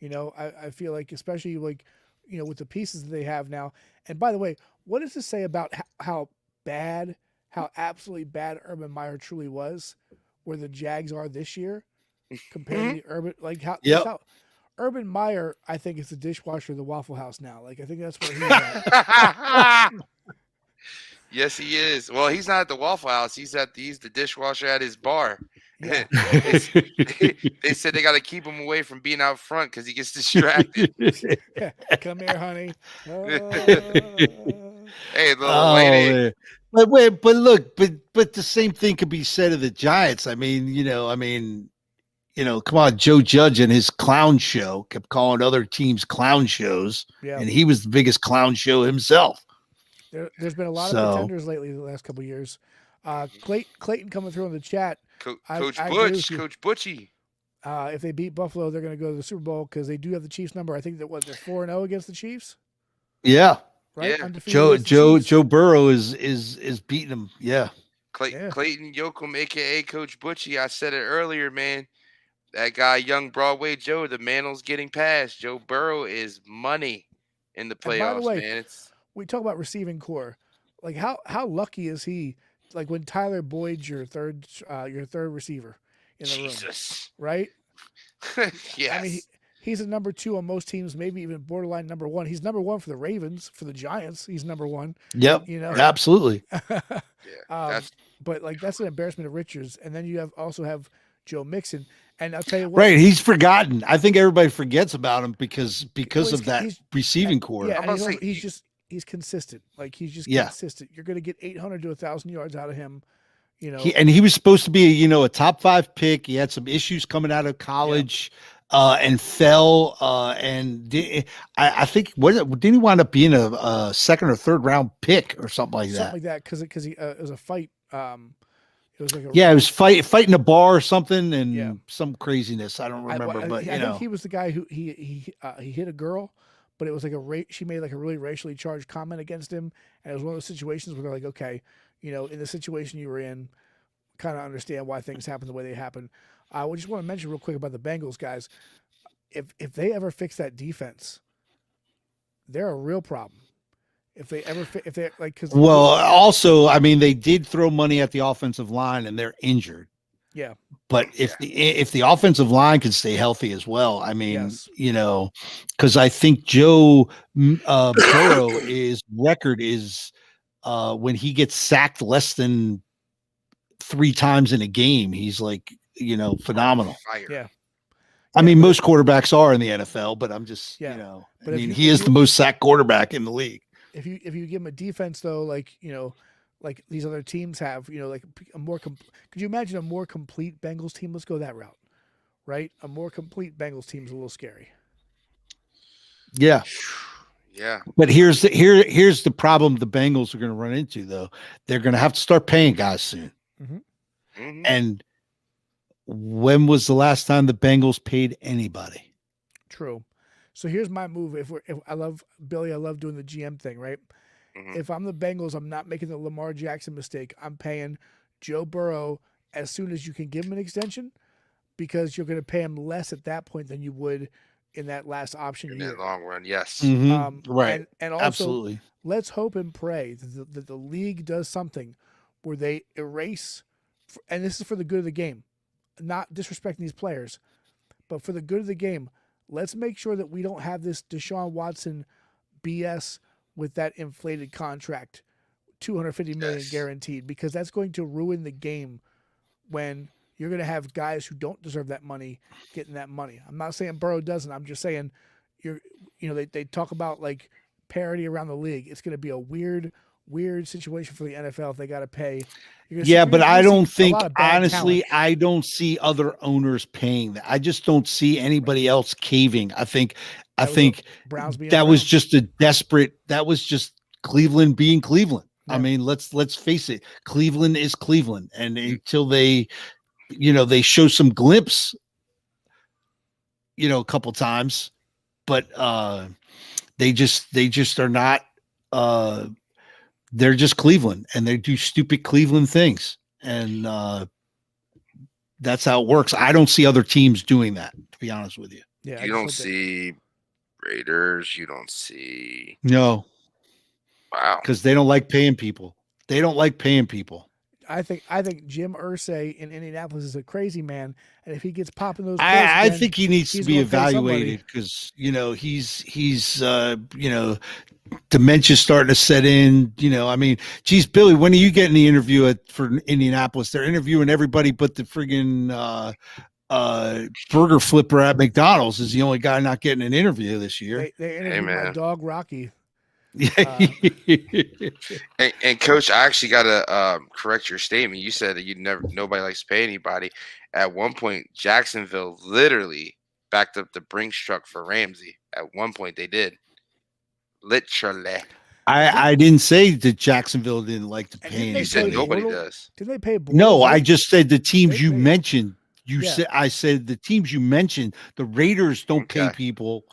I feel like, especially like, with the pieces that they have now. And by the way, what does this say about how absolutely bad Urban Meyer truly was, where the Jags are this year compared to the Urban, like how, Yep. how Urban Meyer, I think, is the dishwasher of the Waffle House now. Like I think that's where he's at. Yes, he is. Well, he's not at the Waffle House. He's the dishwasher at his bar. Yeah. They said they got to keep him away from being out front because he gets distracted. Come here, honey. Hey, little lady. Man. But wait, but look, but the same thing could be said of the Giants. I mean, come on, Joe Judge and his clown show kept calling other teams clown shows, Yeah. and he was the biggest clown show himself. There's been a lot of pretenders lately the last couple of years. Clayton coming through in the chat. Coach Butchie. If they beat Buffalo, they're going to go to the Super Bowl because they do have the Chiefs number. I think that they're 4-0 against the Chiefs. Yeah, right. Yeah. Undefeated Joe Burrow is beating them. Yeah. Clayton Yoakum, aka Coach Butchie. I said it earlier, man. That guy, young Broadway Joe, the Mantl's getting passed. Joe Burrow is money in the playoffs, by the way, man. We talk about receiving core. Like how lucky is he? Like when Tyler Boyd's your third receiver in the room, right? Yes. I mean, he's a number 2 on most teams, maybe even borderline number 1. He's number 1 for the Ravens, for the Giants. He's number 1. Yep. Absolutely. But like that's an embarrassment of riches. And then you also have Joe Mixon. And I'll tell you what. Right, he's forgotten. I think everybody forgets about him because of that receiving core. Yeah, he's consistent. Like he's just consistent. You're going to get 800 to 1,000 yards out of him. He was supposed to be a top 5 pick. He had some issues coming out of college, and fell. I think didn't he wind up being a second or third round pick or something like that? Something like that because it was a fight. It was like it was fighting a bar or something and some craziness. I don't remember, I think he was the guy who he hit a girl, but it was like she made like a really racially charged comment against him, and it was one of those situations where they're like, okay, in the situation you were in, kind of understand why things happen the way they happen. I just want to mention real quick about the Bengals guys. If they ever fix that defense, they're a real problem. If they also, I mean, they did throw money at the offensive line, and they're injured. Yeah, but if the offensive line can stay healthy as well, I mean, because I think Joe Burrow record is when he gets sacked less than 3 times in a game, he's like phenomenal. Yeah. I mean, most quarterbacks are in the NFL, but I'm just but he is the most sacked quarterback in the league. If you give him a defense though, like these other teams have, like a more could you imagine a more complete Bengals team? Let's go that route, right? A more complete Bengals team is a little scary. Yeah. Yeah. But here's the problem the Bengals are going to run into though. They're going to have to start paying guys soon. Mm-hmm. Mm-hmm. And when was the last time the Bengals paid anybody? True. So here's my move. If I love Billy, I love doing the GM thing, right? Mm-hmm. If I'm the Bengals, I'm not making the Lamar Jackson mistake. I'm paying Joe Burrow as soon as you can give him an extension, because you're going to pay him less at that point than you would in that last option in year. that long run. Yes. Mm-hmm. Right. And also, absolutely. Let's hope and pray that the league does something where they erase, and this is for the good of the game, not disrespecting these players, but for the good of the game. Let's make sure that we don't have this Deshaun Watson BS with that inflated contract, $250 million guaranteed, because that's going to ruin the game when you're going to have guys who don't deserve that money getting that money. I'm not saying Burrow doesn't. I'm just saying they talk about like parity around the league. It's going to be a weird weird situation for the NFL if they got to pay. Yeah, but I don't think, honestly, talent. I don't see other owners paying that. I just don't see anybody else caving. I think Browns being that was Browns. just that was just Cleveland being Cleveland. Yeah. I mean, let's face it. Cleveland is Cleveland. And until they, they show some glimpse, a couple times, but they just are not they're just Cleveland, and they do stupid Cleveland things, and that's how it works. I don't see other teams doing that, to be honest with you. Yeah, You don't see Raiders. You don't see. No. Wow. Because they don't like paying people. They don't like paying people. I think Jim Irsay in Indianapolis is a crazy man, and if he gets popping those, I think he needs to be evaluated because he's dementia's starting to set in. I mean, geez, Billy, when are you getting the interview for Indianapolis? They're interviewing everybody but the friggin' burger flipper at McDonald's is the only guy not getting an interview this year. They interviewed my dog Rocky. And Coach, I actually got to correct your statement. You said that nobody likes to pay anybody. At one point, Jacksonville literally backed up the Brinks truck for Ramsey. At one point, they did. Literally. I didn't say that Jacksonville didn't like to pay. You said nobody does. Did they pay? No, I just said the teams you mentioned. I said the teams you mentioned, the Raiders don't pay people,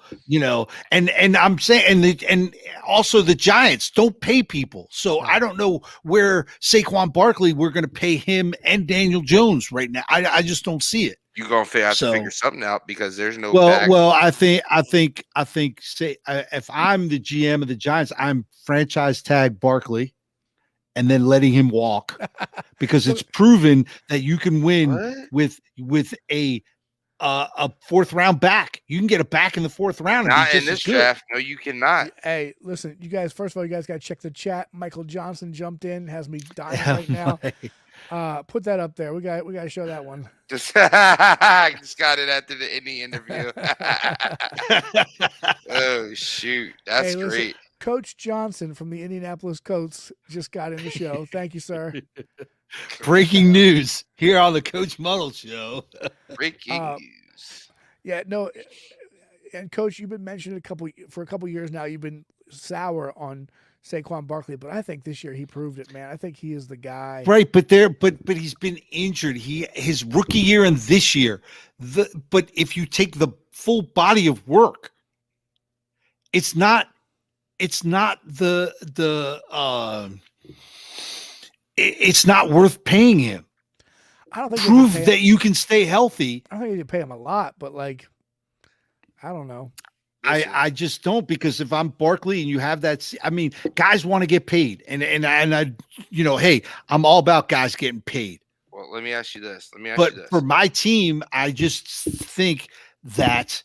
and I'm saying, and also the Giants don't pay people. So I don't know where Saquon Barkley, we're going to pay him and Daniel Jones right now. I just don't see it. You're going to have to figure something out because there's no. Well, I think if I'm the GM of the Giants, I'm franchise tag Barkley and then letting him walk because it's proven that you can win with a fourth round back. You can get a back in the fourth round. Not in this draft. No, you cannot. Hey, listen, you guys. First of all, you guys got to check the chat. Michael Johnson jumped in, has me dying right now. Put that up there. We got to show that one. Just got it after the Indy interview. Oh shoot, that's great. Coach Johnson from the Indianapolis Colts just got in the show. Thank you, sir. Breaking news here on the Coach Muddle Show. Breaking news. Yeah, no, and Coach, you've been mentioning for a couple years now. You've been sour on Saquon Barkley, but I think this year he proved it, man. I think he is the guy. Right, but he's been injured. His rookie year and this year. But if you take the full body of work, it's not it's not worth paying him. I don't think prove that you can stay healthy. I don't think you can pay him a lot, but I don't know. I just don't, because if I'm Barkley and you have that, I mean, guys want to get paid, and I, hey, I'm all about guys getting paid. Well, let me ask you this. But for my team, I just think that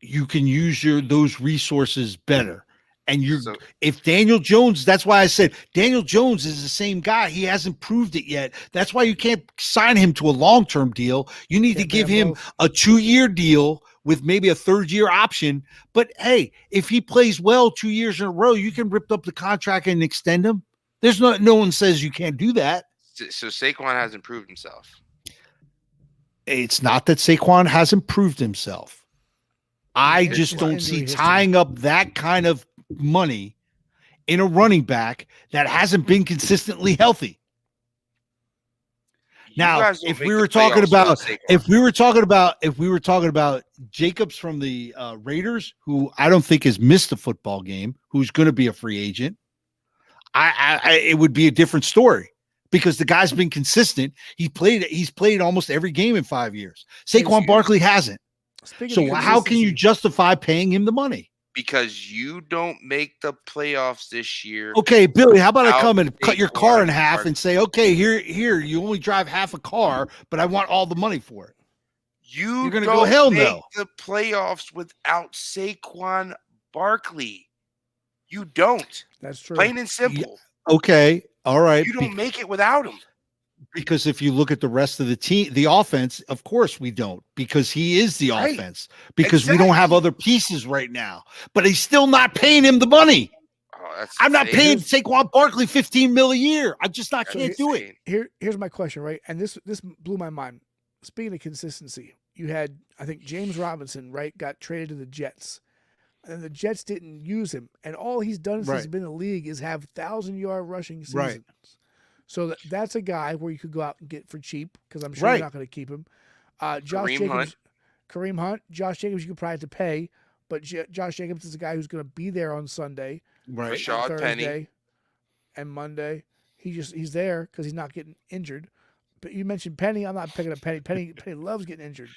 you can use those resources better. And if Daniel Jones, that's why I said Daniel Jones is the same guy. He hasn't proved it yet. That's why you can't sign him to a long-term deal. You need to give him a 2-year deal with maybe a 3rd-year option. But hey, if he plays well 2 years in a row, you can rip up the contract and extend him. There's no one says you can't do that. So Saquon hasn't proved himself. It's not that Saquon hasn't proved himself. I just don't see tying up that kind of money in a running back that hasn't been consistently healthy. Now, if we were talking about Jacobs from the Raiders, who I don't think has missed a football game, who's going to be a free agent, it would be a different story, because the guy's been consistent. He's played almost every game in 5 years. Saquon Barkley hasn't. So how can you justify paying him the money? Because you don't make the playoffs this year. Okay, Billy, how about I come and cut your car in half and say, okay, here, you only drive half a car, but I want all the money for it. You're going to go hell no. The playoffs without Saquon Barkley. You don't. That's true. Plain and simple. Yeah. Okay, all right. You don't make it without him. Because if you look at the rest of the team, the offense, of course we don't, because he is the offense, because we don't have other pieces right now, but he's still not paying him the money. that's I'm not paying insane. Saquon Barkley $15 million a year. I just not That's can't do it. insane. Here's my question, right? And this blew my mind. Speaking of consistency, you had, I think, James Robinson, right, got traded to the Jets. And the Jets didn't use him. And all he's done since he's Right. been in the league is have 1,000-yard rushing seasons. Right. So that's a guy where you could go out and get for cheap because I'm sure you're Right. not going to keep him. Josh Kareem Jacobs, Hunt. Kareem Hunt, Josh Jacobs, you could probably have to pay, but Josh Jacobs is a guy who's going to be there on Sunday, Right. Rashad Thursday, Penny. and Monday. He's there because he's not getting injured. But you mentioned Penny. I'm not picking up Penny. Penny loves getting injured.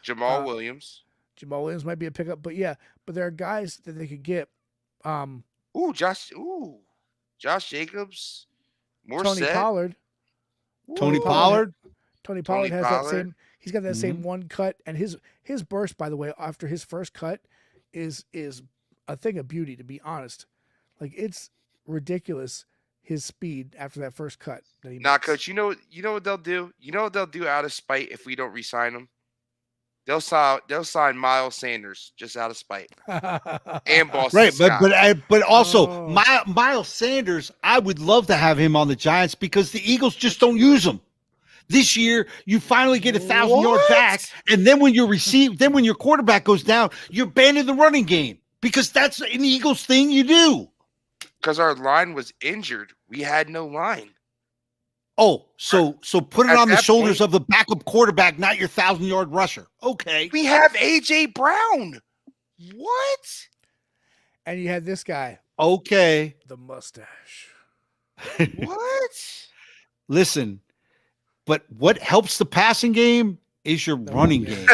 Jamal Williams. Jamal Williams might be a pickup, but yeah, but there are guys that they could get. Josh Jacobs. More Tony set. Tony Tony Pollard. Tony Pollard has Pollard. that same. He's got that same one cut, and his burst, by the way, after his first cut, is a thing of beauty. To be honest, like it's ridiculous his speed after that first cut that he Nah, makes. coach. You know what they'll do. You know what they'll do out of spite if we don't re-sign him. They'll sign Miles Sanders just out of spite and Boston Right, Scott. but also Oh. Miles Sanders, I would love to have him on the Giants because the Eagles just don't use him. This year, you finally get 1,000 yards What? back, and then when when your quarterback goes down, you're banning the running game because that's an Eagles thing you do. Because our line was injured, we had no line. Oh, so put it At on the that shoulders point- of the backup quarterback, not your 1,000-yard rusher. Okay. We have AJ Brown. What? And you had this guy, Okay. the mustache. What? Listen, but what helps the passing game is your The running run game.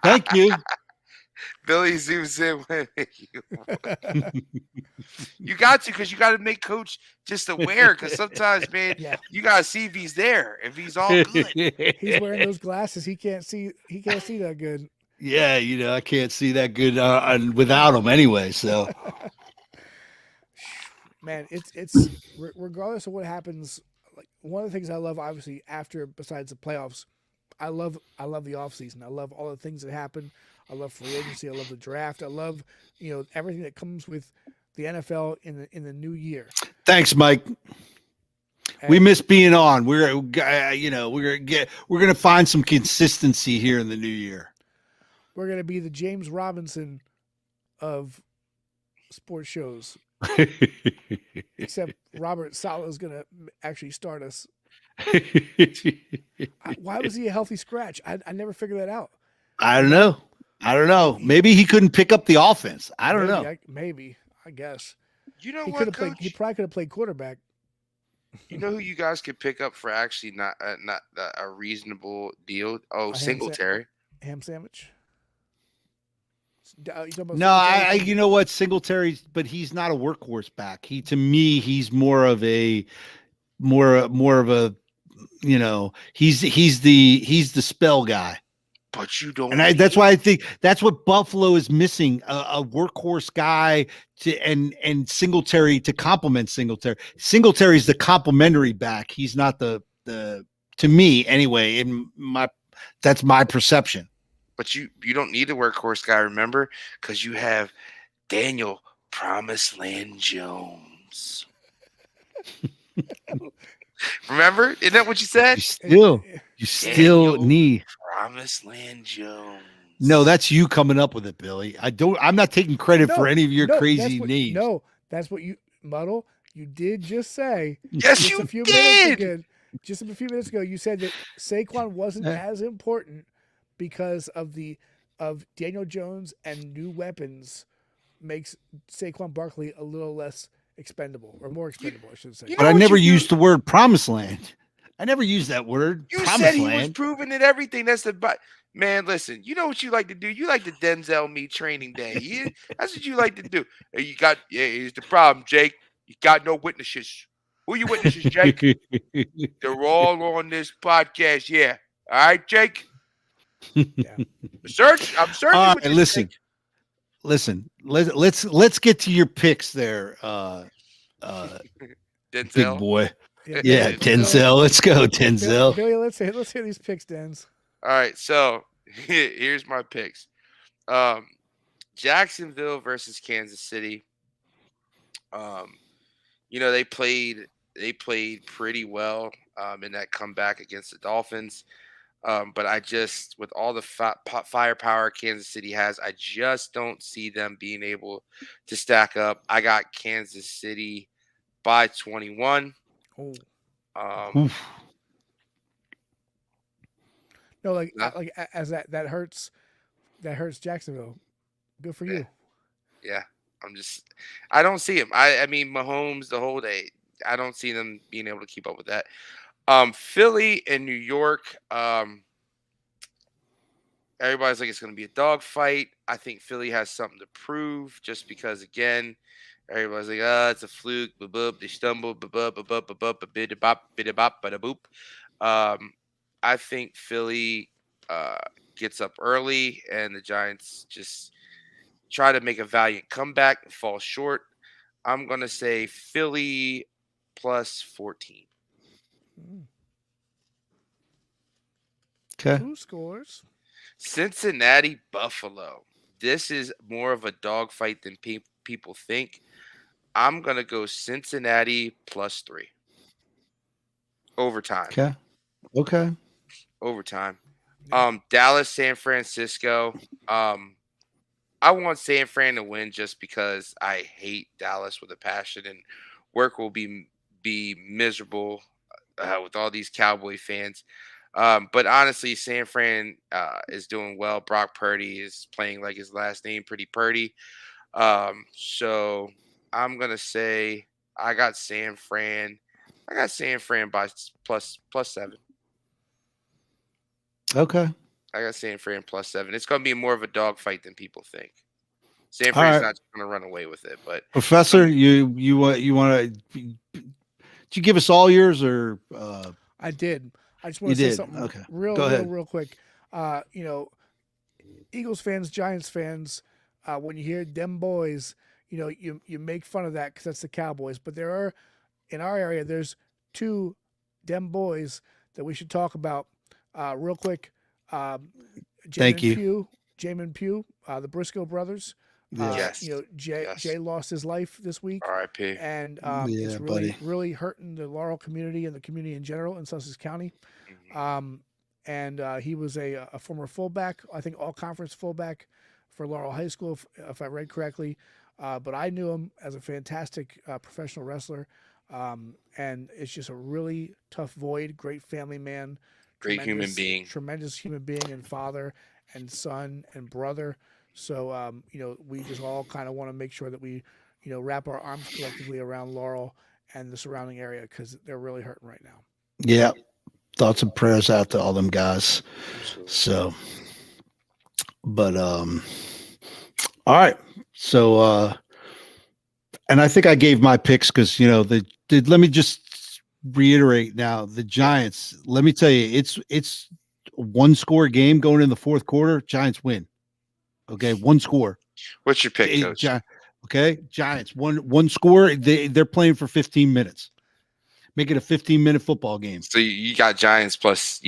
Thank you. Billy zooms in with you got to, because you got to make coach just aware. Because sometimes, man, Yeah, you got to see if he's there, if he's all good. he's wearing those glasses. He can't see. He can't see that good. Yeah, I can't see that good without him anyway. So Man, it's regardless of what happens. Like one of the things I love, obviously, after besides the playoffs, I love the offseason. I love all the things that happen. I love free agency. I love the draft. I love everything that comes with the NFL in the new year. thanks, Mike. We And miss being on. We're gonna find some consistency here in the new year. we're gonna be the James Robinson of sports shows. Except Robert Saleh is gonna actually start us. Why was he a healthy scratch? I never figured that out. I don't know. Maybe he couldn't pick up the offense. I don't know. Maybe I guess You know he what, could have played. coach? He probably could have played quarterback. You know who you guys could pick up for actually not a reasonable deal? Oh, A ham Singletary. Ham sandwich. You talking about No, I Singletary? you know what, Singletary, but he's not a workhorse back. To me, he's more of a he's the spell guy. But you don't. And that's why I think that's what Buffalo is missing, a workhorse guy and Singletary to complement Singletary. Singletary is the complementary back. He's not the to me anyway. That's my perception. But you don't need a workhorse guy, remember? Because you have Daniel Promised Land Jones. Remember? Isn't that what you said? You still Daniel need. Promised Land Jones. No, that's you coming up with it, Billy. I'm not taking credit for any of your crazy names. No, that's what you Muddle. You did just say. Yes, just you a few did. Minutes ago, just a few minutes ago, you said that Saquon wasn't as important because of Daniel Jones and new weapons makes Saquon Barkley a little less expendable or more expendable, I should say. You But know I what never you do? used the word promised land. I never used that word. You promised said he was land. proving that everything. That's the man. Listen, you know what you like to do. You like the Denzel me training day. That's what you like to do. Hey, here's the problem, Jake. You got no witnesses. Who you witnesses, Jake? They're all on this podcast. Yeah. All right, Jake. Yeah. I'm searching. All with right, this, Jake. listen. Let's get to your picks there, big Denzel. boy. Yeah, Yeah, Denzel. Let's go, Denzel. Billy, let's hear these picks, Dens. All right, so here's my picks. Jacksonville versus Kansas City. They played pretty well in that comeback against the Dolphins. But I just, with all the firepower Kansas City has, I just don't see them being able to stack up. I got Kansas City by 21. Oh. Um, No, like no, as that hurts Jacksonville. Good for you. yeah, I don't see him. I mean, Mahomes the whole day. I don't see them being able to keep up with that. Philly and New York. Everybody's like it's going to be a dogfight. I think Philly has something to prove, just because again, everybody's like, it's a fluke. They stumbled. Bida bop, bada boop. I think Philly gets up early, and the Giants just try to make a valiant comeback and fall short. I'm gonna say Philly plus 14. Okay. Who scores? Cincinnati Buffalo. This is more of a dogfight than people think. I'm gonna go Cincinnati plus 3. Overtime. Okay. Overtime. Yeah. Dallas, San Francisco. I want San Fran to win just because I hate Dallas with a passion, and work will be miserable with all these Cowboy fans. But honestly, San Fran is doing well. Brock Purdy is playing like his last name, Pretty Purdy. So I'm gonna say I got San Fran. I got San Fran by plus 7. Okay. I got San Fran plus 7. It's gonna be more of a dogfight than people think. San All Fran's right. not just gonna run away with it, but Professor, you want to? Did you give us all yours or? I did. I just You want to say did? something Okay. real, Go real, ahead. real quick. Eagles fans, Giants fans, when you hear them boys, you make fun of that because that's the Cowboys. But there are, in our area, there's 2 dem boys that we should talk about real quick. Thank you. Jamin Pugh, the Briscoe brothers. Yes. Jay lost his life this week, R.I.P. and Yeah, it's really, buddy. really hurting the Laurel community and the community in general in Sussex County. And he was a former fullback, I think all conference fullback for Laurel High School, if I read correctly. But I knew him as a fantastic professional wrestler. And it's just a really tough void, great family man, Great human being. tremendous human being and father and son and brother. So, we just all kind of want to make sure that we, wrap our arms collectively around Laurel and the surrounding area because they're really hurting right now. Yeah. Thoughts and prayers out to all them guys. Absolutely. So, but all right. So and I think I gave my picks because let me just reiterate now the Giants. Let me tell you, it's a 1-score game going in the fourth quarter. Giants win. Okay, 1 score. What's your pick, Coach? Okay, Giants one score. They're playing for 15 minutes. Make it a 15-minute football game. So you got Giants plus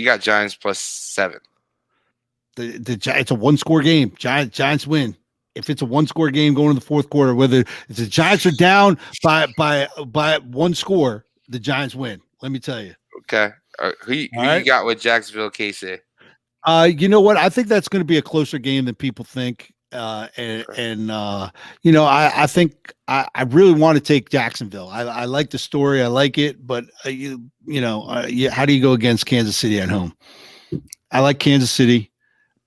7. It's a 1-score game. Giants win. If it's a 1-score game going in the fourth quarter, whether if the Giants are down by 1 score, the Giants win. Let me tell you. Okay. Who you got with Jacksonville, KC? You know what? I think that's going to be a closer game than people think. I think I really want to take Jacksonville. I like the story. I like it, but how do you go against Kansas City at home? I like Kansas City,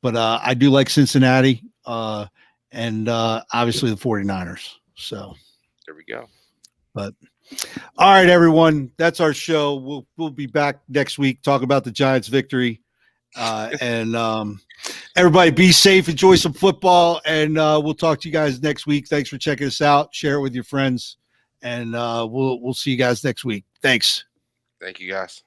but I do like Cincinnati and obviously the 49ers. So there we go. But all right, everyone, that's our show. We'll be back next week, talk about the Giants' victory. And everybody be safe, enjoy some football, and we'll talk to you guys next week. Thanks for checking us out. Share it with your friends, and we'll see you guys next week. Thanks. Thank you, guys.